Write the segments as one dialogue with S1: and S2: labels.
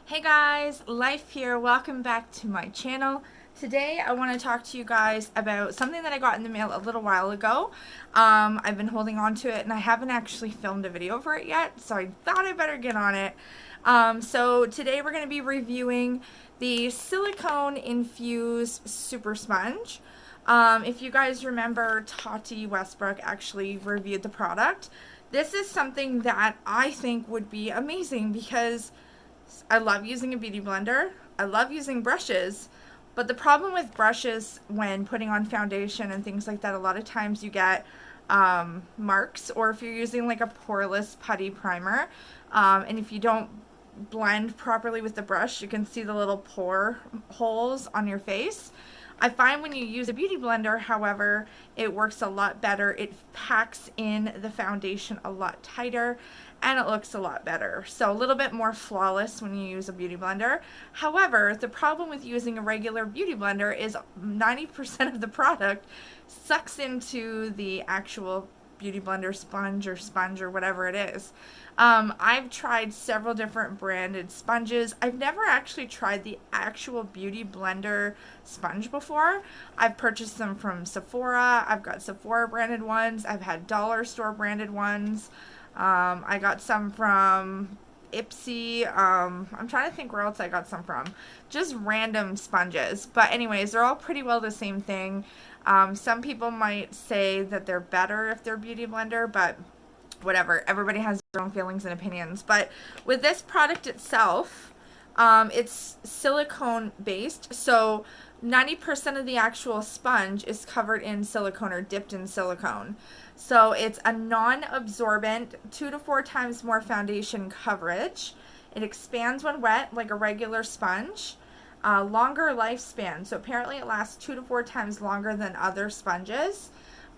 S1: Hey guys, Life here. Welcome back to my channel. Today I want to talk to you guys about something that I got in the mail a little while ago. I've been holding on to it and I haven't actually filmed a video for it yet, so I thought I better get on it. So today we're going to be reviewing the silicone infused super sponge. If you guys remember, Tati Westbrook actually reviewed the product. This is something that I think would be amazing because I love using a beauty blender. I love using brushes. But the problem with brushes when putting on foundation and things like that, a lot of times you get marks, or if you're using like a poreless putty primer, and if you don't blend properly with the brush, you can see the little pore holes on your face. I find when you use a beauty blender, however, it works a lot better. It packs in the foundation a lot tighter and it looks a lot better. So a little bit more flawless when you use a beauty blender. However, the problem with using a regular beauty blender is 90% of the product sucks into the actual beauty blender sponge or whatever it is. I've tried several different branded sponges. I've never actually tried the actual beauty blender sponge before. I've purchased them from Sephora. I've got Sephora branded ones. I've had dollar store branded ones. I got some from Ipsy. I'm trying to think where else I got some from. Just random sponges. But anyways, they're all pretty well the same thing. Some people might say that they're better if they're beauty blender, but whatever. Everybody has their own feelings and opinions. But with this product itself, it's silicone based. So 90% of the actual sponge is covered in silicone or dipped in silicone. So it's a non-absorbent, 2 to 4 times more foundation coverage. It expands when wet like a regular sponge. Longer lifespan. So apparently it lasts 2 to 4 times longer than other sponges.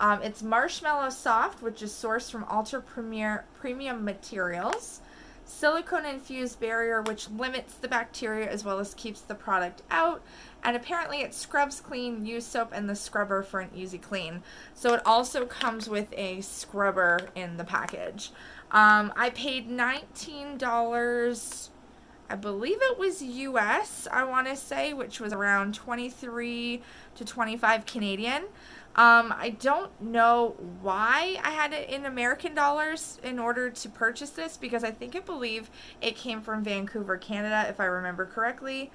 S1: It's marshmallow soft, which is sourced from ultra premium materials. Silicone infused barrier, which limits the bacteria as well as keeps the product out. And apparently it scrubs clean, use soap and the scrubber for an easy clean. So it also comes with a scrubber in the package. I paid $19, I believe it was US, I want to say, which was around 23 to 25 Canadian. I don't know why I had it in American dollars in order to purchase this, because I believe it came from Vancouver, Canada, if I remember correctly.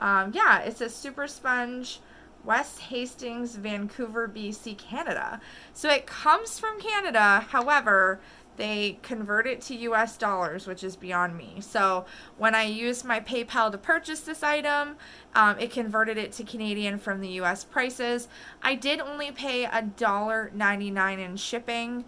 S1: Yeah, it says Super Sponge, West Hastings, Vancouver, BC, Canada. So it comes from Canada, however, they convert it to US dollars, which is beyond me. So when I used my PayPal to purchase this item, it converted it to Canadian from the US prices. I did only pay $1.99 in shipping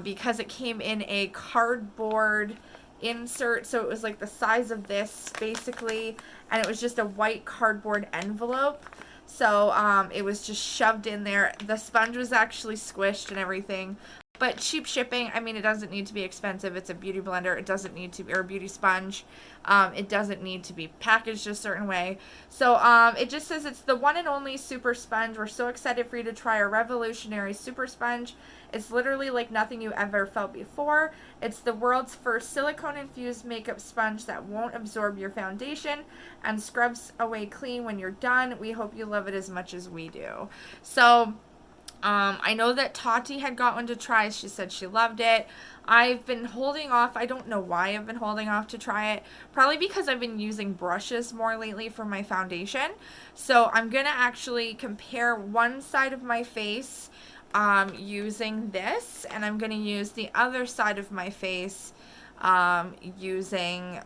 S1: because it came in a cardboard insert. So it was like the size of this basically, and it was just a white cardboard envelope. So it was just shoved in there. The sponge was actually squished and everything. But cheap shipping, I mean, it doesn't need to be expensive. It's a beauty blender. It doesn't need to be, or a beauty sponge. It doesn't need to be packaged a certain way. So it just says it's the one and only super sponge. We're so excited for you to try our revolutionary super sponge. It's literally like nothing you ever felt before. It's the world's first silicone-infused makeup sponge that won't absorb your foundation and scrubs away clean when you're done. We hope you love it as much as we do. So I know that Tati had got one to try. She said she loved it. I've been holding off. I don't know why I've been holding off to try it. Probably because I've been using brushes more lately for my foundation. So I'm going to actually compare one side of my face using this. And I'm going to use the other side of my face using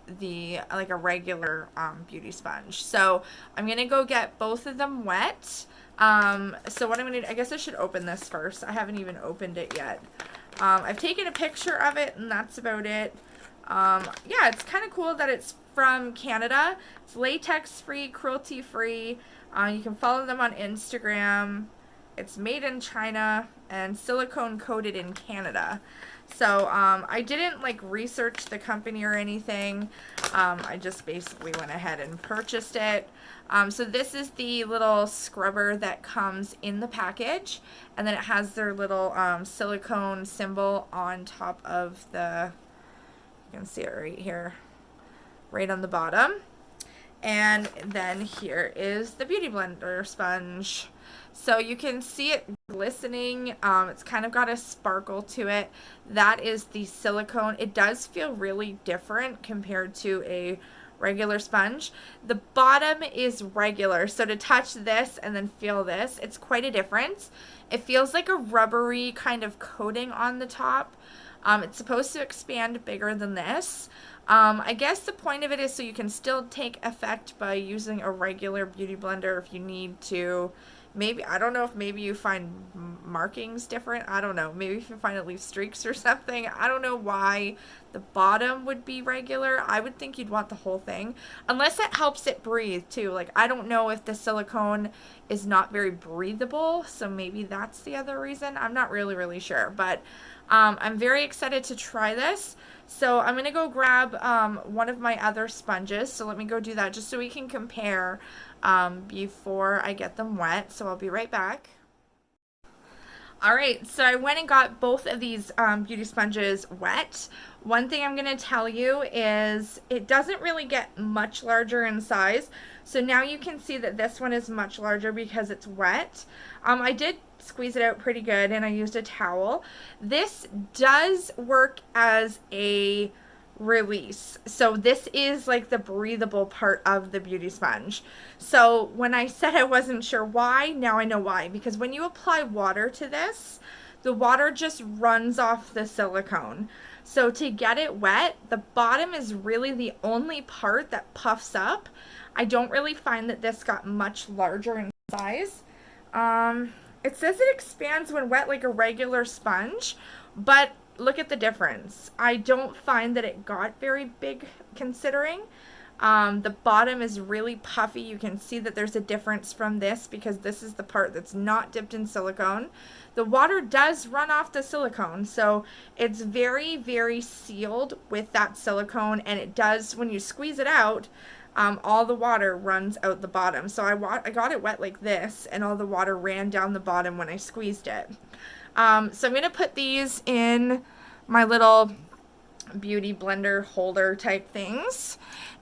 S1: like a regular beauty sponge. So I'm going to go get both of them wet. So what I'm going to, I guess I should open this first. I haven't even opened it yet. I've taken a picture of it and that's about it. Yeah, it's kind of cool that it's from Canada. It's latex free, cruelty free. You can follow them on Instagram. It's made in China and silicone coated in Canada. So I didn't like research the company or anything. I just basically went ahead and purchased it. So this is the little scrubber that comes in the package, and then it has their little silicone symbol on top of the, you can see it right here, right on the bottom. And then here is the Beauty Blender sponge. So you can see it glistening. It's kind of got a sparkle to it. That is the silicone. It does feel really different compared to a regular sponge. The bottom is regular, so to touch this and then feel this, it's quite a difference. It feels like a rubbery kind of coating on the top. It's supposed to expand bigger than this. I guess the point of it is so you can still take effect by using a regular beauty blender if you need to. Maybe, I don't know if maybe you find markings different. I don't know. Maybe if you find it leaves streaks or something. I don't know why the bottom would be regular. I would think you'd want the whole thing. Unless it helps it breathe too. Like, I don't know if the silicone is not very breathable. So maybe that's the other reason. I'm not really sure. But I'm very excited to try this. So I'm going to go grab one of my other sponges. So let me go do that just so we can compare before I get them wet. So I'll be right back. Alright, so I went and got both of these beauty sponges wet. One thing I'm going to tell you is it doesn't really get much larger in size. So now you can see that this one is much larger because it's wet. I did squeeze it out pretty good and I used a towel. This does work as a release. So this is like the breathable part of the beauty sponge. So when I said I wasn't sure why, now I know why. Because when you apply water to this, the water just runs off the silicone. So to get it wet, the bottom is really the only part that puffs up. I don't really find that this got much larger in size. It says it expands when wet like a regular sponge, but look at the difference. I don't find that it got very big considering. The bottom is really puffy. You can see that there's a difference from this because this is the part that's not dipped in silicone. The water does run off the silicone, so it's very sealed with that silicone, and it does, when you squeeze it out, all the water runs out the bottom. So I got it wet like this, and all the water ran down the bottom when I squeezed it. So I'm going to put these in my little beauty blender holder type things.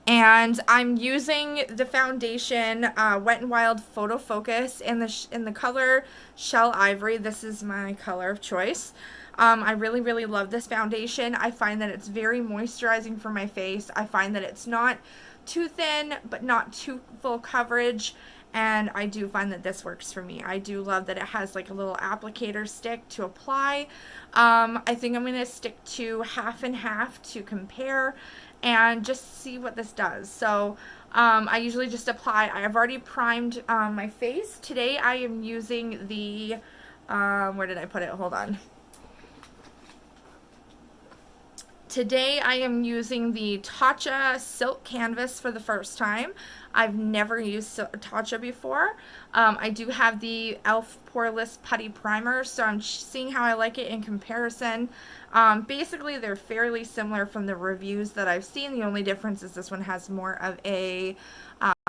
S1: And I'm using the foundation Wet n Wild Photo Focus in the color Shell Ivory. This is my color of choice. I really love this foundation. I find that it's very moisturizing for my face. I find that it's not too thin, but not too full coverage. And I do find that this works for me. I do love that it has like a little applicator stick to apply. I think I'm going to stick to half and half to compare and just see what this does. So I usually just apply, I've already primed my face. Today I am using the, where did I put it? Hold on. Today I am using the Tatcha Silk Canvas for the first time. I've never used Tatcha before. I do have the e.l.f. Poreless Putty Primer, so I'm seeing how I like it in comparison. Basically, they're fairly similar from the reviews that I've seen. The only difference is this one has more of a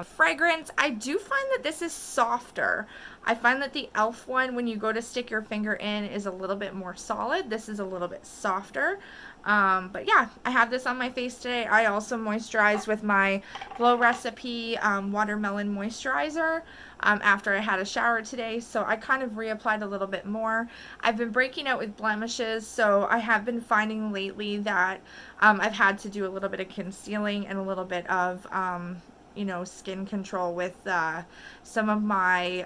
S1: fragrance. I do find that this is softer. I find that the e.l.f. one, when you go to stick your finger in, is a little bit more solid. This is a little bit softer. But yeah, I have this on my face today. I also moisturize with my Glow Recipe Watermelon Moisturizer after I had a shower today, so I kind of reapplied a little bit more. I've been breaking out with blemishes, so I have been finding lately that I've had to do a little bit of concealing and a little bit of you know, skin control with some of my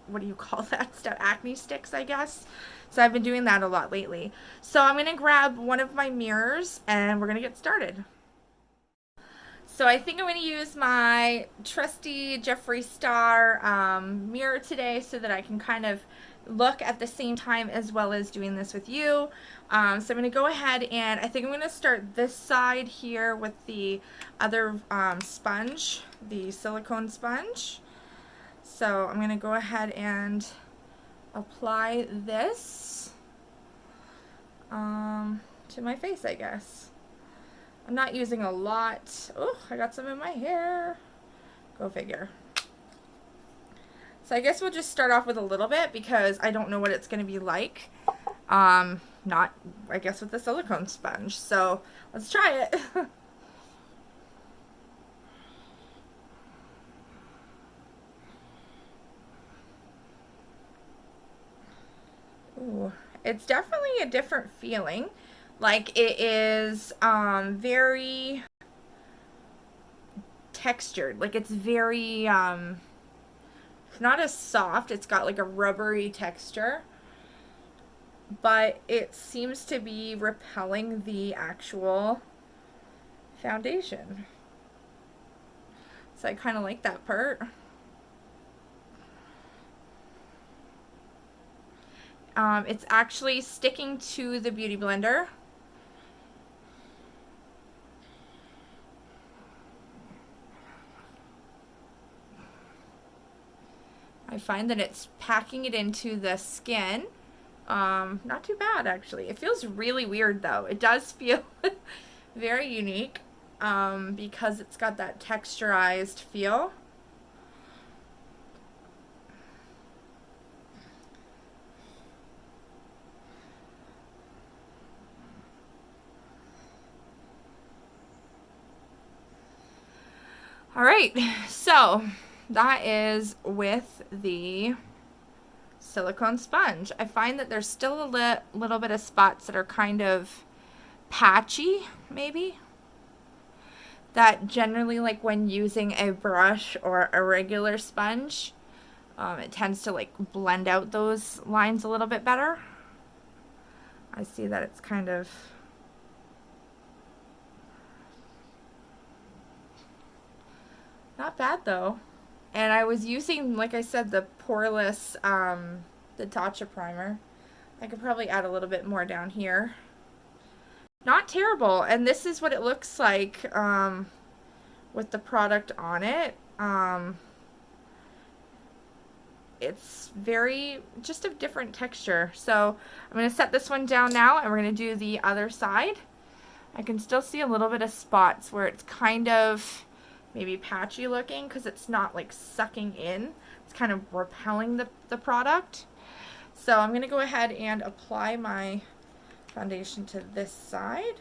S1: what do you call that stuff? Acne sticks, I guess. So I've been doing that a lot lately. So I'm going to grab one of my mirrors and we're going to get started. So I think I'm going to use my trusty Jeffree Star mirror today so that I can kind of look at the same time as well as doing this with you. So I'm going to go ahead and I think I'm going to start this side here with the other sponge, the silicone sponge. So I'm going to go ahead and apply this to my face, I guess. I'm not using a lot. Oh, I got some in my hair. Go figure. So I guess we'll just start off with a little bit because I don't know what it's going to be like. Not, I guess, with the silicone sponge. So let's try it. it's definitely a different feeling. Like it is very textured. Like it's very it's not as soft. It's got like a rubbery texture, but it seems to be repelling the actual foundation. So I kind of like that part. It's actually sticking to the Beauty Blender. I find that it's packing it into the skin. Not too bad, actually. It feels really weird, though. It does feel very unique because it's got that texturized feel. All right, so that is with the silicone sponge. I find that there's still a little bit of spots that are kind of patchy, maybe. That generally, like when using a brush or a regular sponge, it tends to like blend out those lines a little bit better. I see that it's kind of not bad though. And I was using, like I said, the poreless the Tatcha primer. I could probably add a little bit more down here. Not terrible. And this is what it looks like with the product on it. It's very, just a different texture. So I'm going to set this one down now and we're going to do the other side. I can still see a little bit of spots where it's kind of maybe patchy looking because it's not like sucking in. It's kind of repelling the product. So I'm going to go ahead and apply my foundation to this side.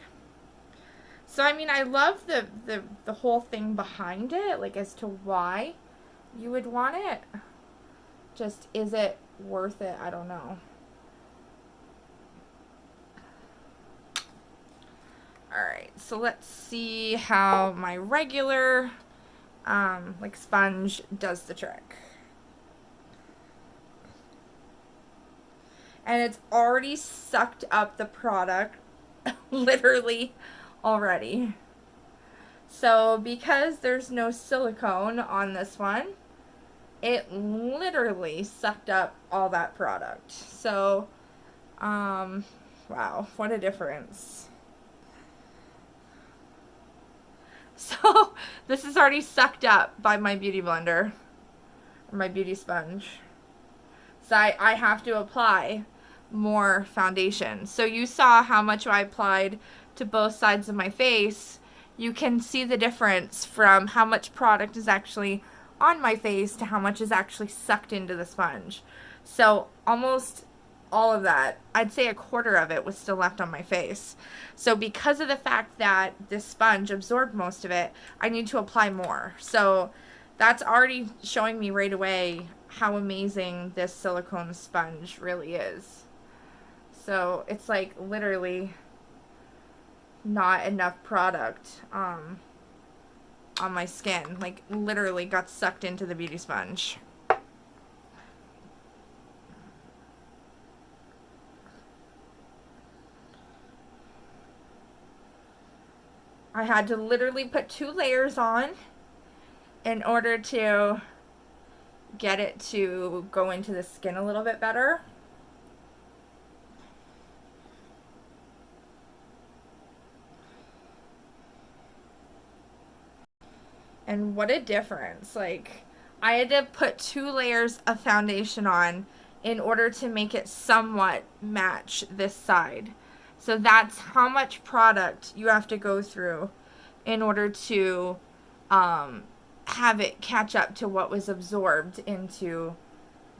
S1: So I mean, I love the whole thing behind it, like as to why you would want it. Just, is it worth it? I don't know. Alright, so let's see how my regular like sponge does the trick. And it's already sucked up the product literally already. So because there's no silicone on this one, it literally sucked up all that product. So wow, what a difference. So this is already sucked up by my beauty blender, or my beauty sponge. So I have to apply more foundation. So you saw how much I applied to both sides of my face. You can see the difference from how much product is actually on my face to how much is actually sucked into the sponge. So almost all of that, I'd say a quarter of it was still left on my face. So because of the fact that this sponge absorbed most of it, I need to apply more. So that's already showing me right away how amazing this silicone sponge really is. So it's like literally not enough product on my skin. Like literally got sucked into the beauty sponge. I had to literally put 2 layers on in order to get it to go into the skin a little bit better. And what a difference. Like, I had to put 2 layers of foundation on in order to make it somewhat match this side. So that's how much product you have to go through in order to have it catch up to what was absorbed into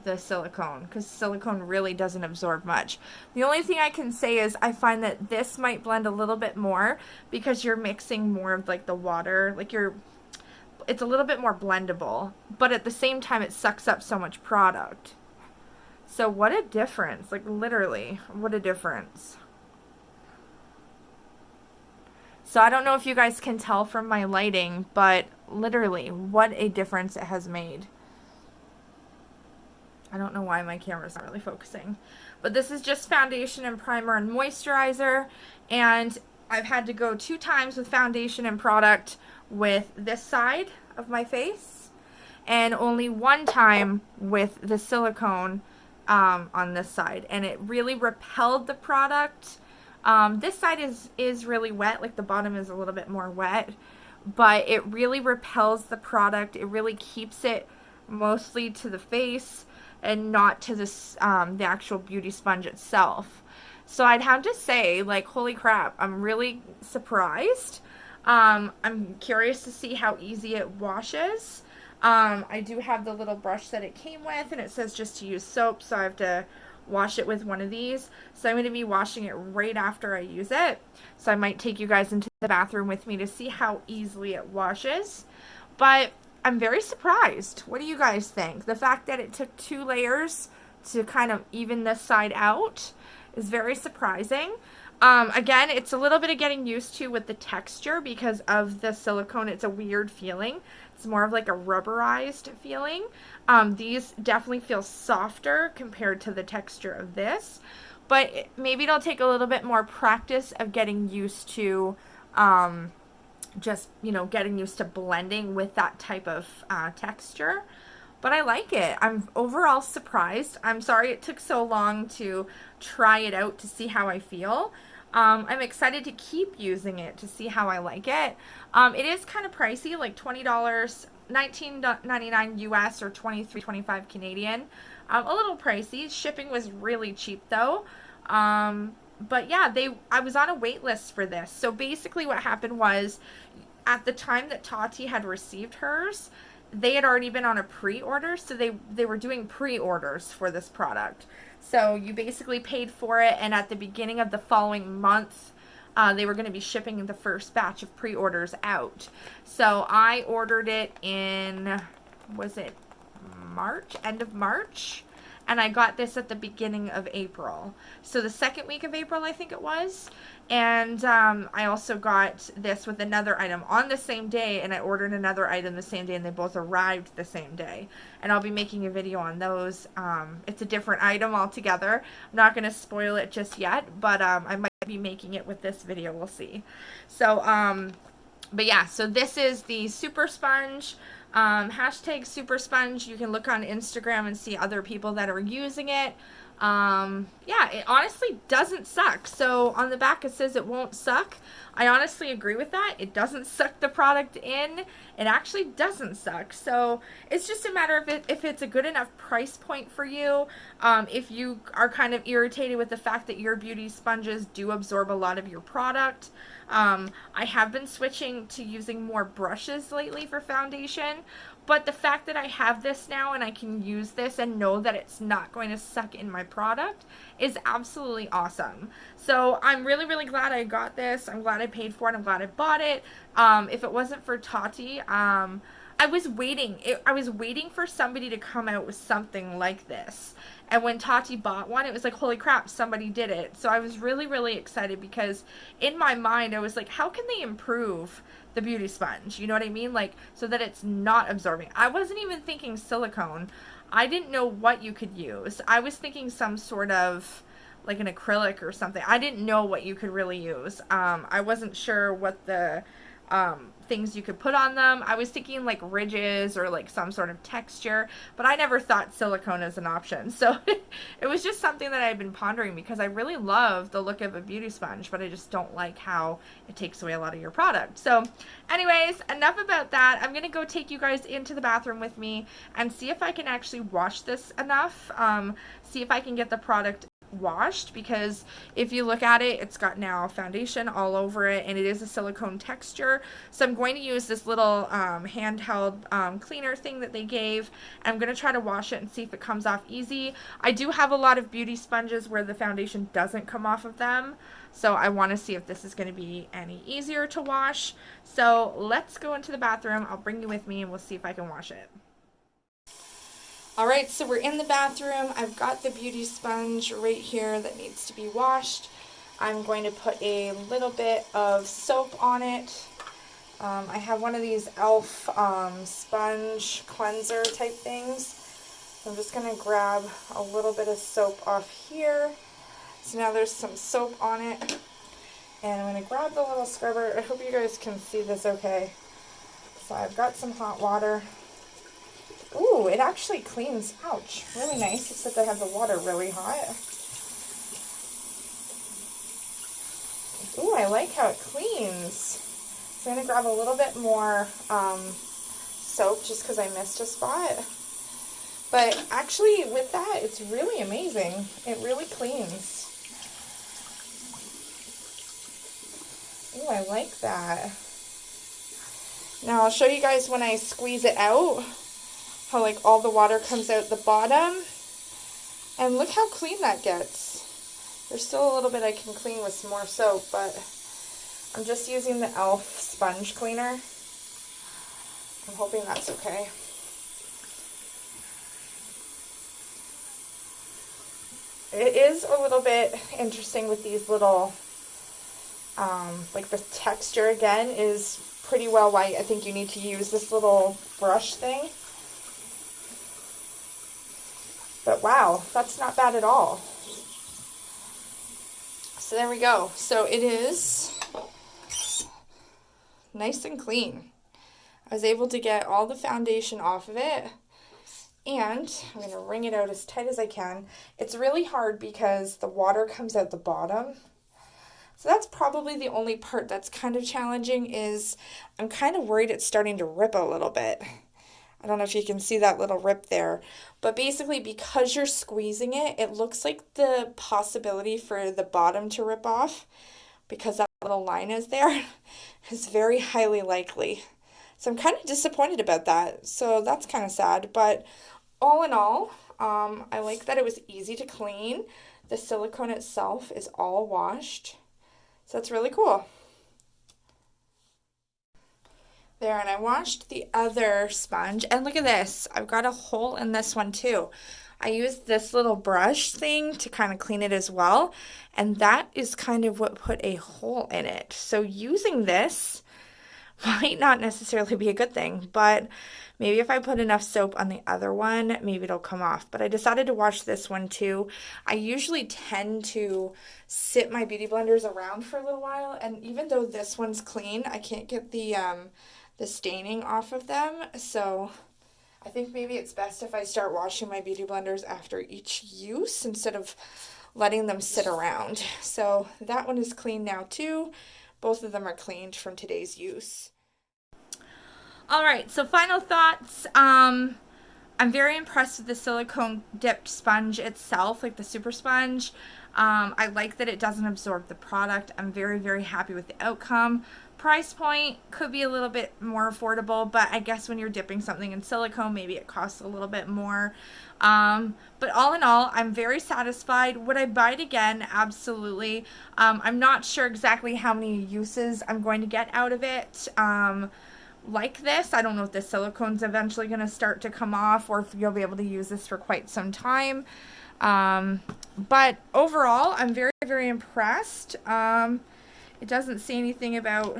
S1: the silicone, because silicone really doesn't absorb much. The only thing I can say is I find that this might blend a little bit more because you're mixing more of like the water, like it's a little bit more blendable, but at the same time it sucks up so much product. So what a difference, like literally, what a difference. So I don't know if you guys can tell from my lighting, but literally, what a difference it has made. I don't know why my camera's not really focusing. But this is just foundation and primer and moisturizer. And I've had to go 2 times with foundation and product with this side of my face. And only 1 time with the silicone on this side. And it really repelled the product. This side is really wet. Like the bottom is a little bit more wet. But it really repels the product. It really keeps it mostly to the face and not to this the actual beauty sponge itself. So I'd have to say, like, holy crap, I'm really surprised. I'm curious to see how easy it washes. I do have the little brush that it came with, and it says just to use soap, so I have to wash it with one of these. So I'm going to be washing it right after I use it. So I might take you guys into the bathroom with me to see how easily it washes. But I'm very surprised. What do you guys think? The fact that it took 2 layers to kind of even this side out is very surprising. Again, it's a little bit of getting used to with the texture because of the silicone. It's a weird feeling. It's more of like a rubberized feeling. These definitely feel softer compared to the texture of this. But maybe it'll take a little bit more practice of getting used to just, you know, getting used to blending with that type of texture. But I like it. I'm overall surprised. I'm sorry it took so long to try it out to see how I feel. I'm excited to keep using it to see how I like it. It is kind of pricey, like $20, $19.99 US or $23.25 Canadian. A little pricey. Shipping was really cheap though. But yeah, I was on a wait list for this. So basically what happened was, at the time that Tati had received hers, they had already been on a pre-order, so they were doing pre-orders for this product. So you basically paid for it, and at the beginning of the following month, they were going to be shipping the first batch of pre-orders out. So I ordered it in, was it March? End of March? And I got this at the beginning of April. So the second week of April, I think it was. And I also got this with another item on the same day, and I ordered another item the same day, and they both arrived the same day. And I'll be making a video on those. It's a different item altogether. I'm not going to spoil it just yet, but I might be making it with this video. We'll see. So, but yeah, so this is the Super Sponge. Hashtag Super Sponge. You can look on Instagram and see other people that are using it. Yeah, it honestly doesn't suck. So on the back it says it won't suck. I honestly agree with that. It doesn't suck the product in. It actually doesn't suck. So it's just a matter of if it's a good enough price point for you. If you are kind of irritated with the fact that your beauty sponges do absorb a lot of your product. I have been switching to using more brushes lately for foundation. But the fact that I have this now and I can use this and know that it's not going to suck in my product is absolutely awesome. So I'm really, really glad I got this. I'm glad I paid for it. I'm glad I bought it. If it wasn't for Tati, I was waiting. I was waiting for somebody to come out with something like this. And when Tati bought one, it was like, holy crap, somebody did it. So I was really, really excited because in my mind, I was like, how can they improve the beauty sponge? You know what I mean? Like, so that it's not absorbing. I wasn't even thinking silicone. I didn't know what you could use. I was thinking some sort of like an acrylic or something. I didn't know what you could really use. I wasn't sure what the things you could put on them. I was thinking like ridges or like some sort of texture, but I never thought silicone as an option. So it was just something that I've been pondering because I really love the look of a beauty sponge, but I just don't like how it takes away a lot of your product. So anyways, enough about that. I'm going to go take you guys into the bathroom with me and see if I can actually wash this enough. See if I can get the product washed, because if you look at it, it's got now foundation all over it and it is a silicone texture. So I'm going to use this little handheld cleaner thing that they gave. I'm going to try to wash it and see if it comes off easy. I do have a lot of beauty sponges where the foundation doesn't come off of them, so I want to see if this is going to be any easier to wash. So let's go into the bathroom. I'll bring you with me and we'll see if I can wash it. Alright, so we're in the bathroom. I've got the beauty sponge right here that needs to be washed. I'm going to put a little bit of soap on it. I have one of these e.l.f. Sponge cleanser type things. I'm just going to grab a little bit of soap off here. So now there's some soap on it. And I'm going to grab the little scrubber. I hope you guys can see this okay. So I've got some hot water. Ooh, it actually cleans. Ouch. Really nice, except I have the water really hot. Ooh, I like how it cleans. So I'm going to grab a little bit more soap just because I missed a spot. But actually, with that, it's really amazing. It really cleans. Ooh, I like that. Now I'll show you guys when I squeeze it out, how like all the water comes out the bottom. And look how clean that gets. There's still a little bit I can clean with some more soap, but I'm just using the e.l.f. sponge cleaner. I'm hoping that's okay. It is a little bit interesting with these little, like the texture again is pretty well white. I think you need to use this little brush thing. But wow, that's not bad at all. So there we go. So it is nice and clean. I was able to get all the foundation off of it. And I'm going to wring it out as tight as I can. It's really hard because the water comes out the bottom. So that's probably the only part that's kind of challenging, is I'm kind of worried it's starting to rip a little bit. I don't know if you can see that little rip there. But basically, because you're squeezing it, it looks like the possibility for the bottom to rip off, because that little line is there, is very highly likely. So I'm kind of disappointed about that. So that's kind of sad. But all in all, I like that it was easy to clean. The silicone itself is all washed. So that's really cool. There, and I washed the other sponge. And look at this. I've got a hole in this one too. I used this little brush thing to kind of clean it as well. And that is kind of what put a hole in it. So using this might not necessarily be a good thing, but maybe if I put enough soap on the other one, maybe it'll come off. But I decided to wash this one too. I usually tend to sit my beauty blenders around for a little while, and even though this one's clean, I can't get the staining off of them. So I think maybe it's best if I start washing my beauty blenders after each use instead of letting them sit around. So that one is clean now too. Both of them are cleaned from today's use. Alright, so final thoughts. I'm very impressed with the silicone dipped sponge itself, like the super sponge. I like that it doesn't absorb the product. I'm very, very happy with the outcome. Price point could be a little bit more affordable, but I guess when you're dipping something in silicone, maybe it costs a little bit more. But all in all, I'm very satisfied. Would I buy it again? Absolutely. I'm not sure exactly how many uses I'm going to get out of it. Like this, I don't know if the silicone's eventually going to start to come off, or if you'll be able to use this for quite some time. But overall, I'm very, very impressed. It doesn't say anything about,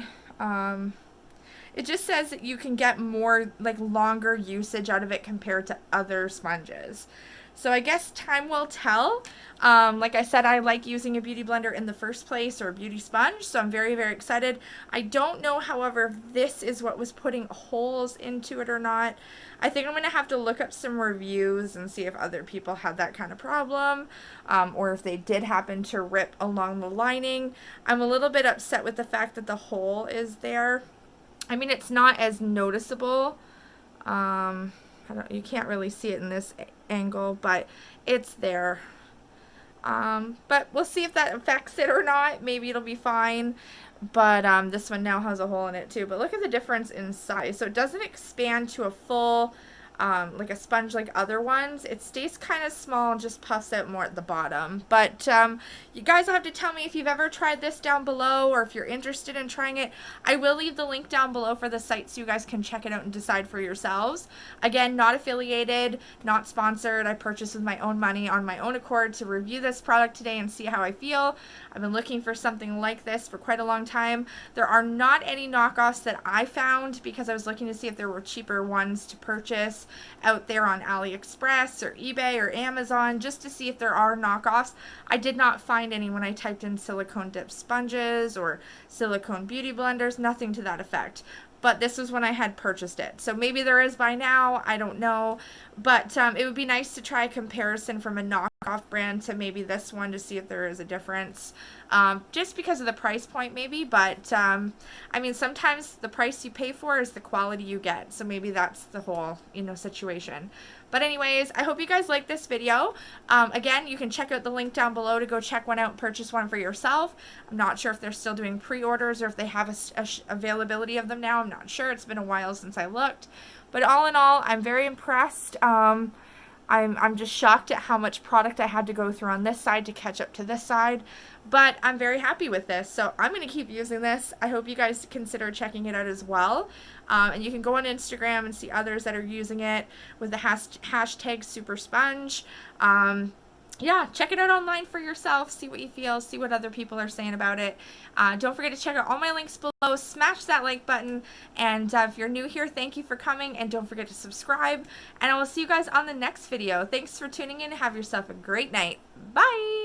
S1: it just says that you can get more, like, longer usage out of it compared to other sponges. So I guess time will tell. Like I said, I like using a beauty blender in the first place, or a beauty sponge, so I'm very, very excited. I don't know, however, if this is what was putting holes into it or not. I think I'm going to have to look up some reviews and see if other people had that kind of problem, or if they did happen to rip along the lining. I'm a little bit upset with the fact that the hole is there. I mean, it's not as noticeable. You can't really see it in this angle, but it's there. But we'll see if that affects it or not. Maybe it'll be fine. But this one now has a hole in it too. But look at the difference in size. So it doesn't expand to a full like a sponge like other ones. It stays kind of small and just puffs out more at the bottom. But you guys will have to tell me if you've ever tried this down below, or if you're interested in trying it. I will leave the link down below for the site so you guys can check it out and decide for yourselves. Again, not affiliated, not sponsored. I purchased with my own money on my own accord to review this product today and see how I feel. I've been looking for something like this for quite a long time. There are not any knockoffs that I found because I was looking to see if there were cheaper ones to purchase out there on AliExpress or eBay or Amazon, just to see if there are knockoffs. I did not find any when I typed in silicone dip sponges or silicone beauty blenders, nothing to that effect. But this was when I had purchased it. So maybe there is by now, I don't know. But it would be nice to try a comparison from a knockoff brand to maybe this one to see if there is a difference. Just because of the price point maybe, but I mean, sometimes the price you pay for is the quality you get. So maybe that's the whole, situation. But anyways, I hope you guys like this video. Again, you can check out the link down below to go check one out and purchase one for yourself. I'm not sure if they're still doing pre-orders or if they have a availability of them now. I'm not sure. It's been a while since I looked. But all in all, I'm very impressed. I'm just shocked at how much product I had to go through on this side to catch up to this side. But I'm very happy with this. So I'm going to keep using this. I hope you guys consider checking it out as well. And you can go on Instagram and see others that are using it with the hashtag #SuperSponge. Yeah, check it out online for yourself, see what you feel, see what other people are saying about it. Don't forget to check out all my links below, smash that like button, and if you're new here, thank you for coming, and don't forget to subscribe, and I will see you guys on the next video. Thanks for tuning in, have yourself a great night. Bye!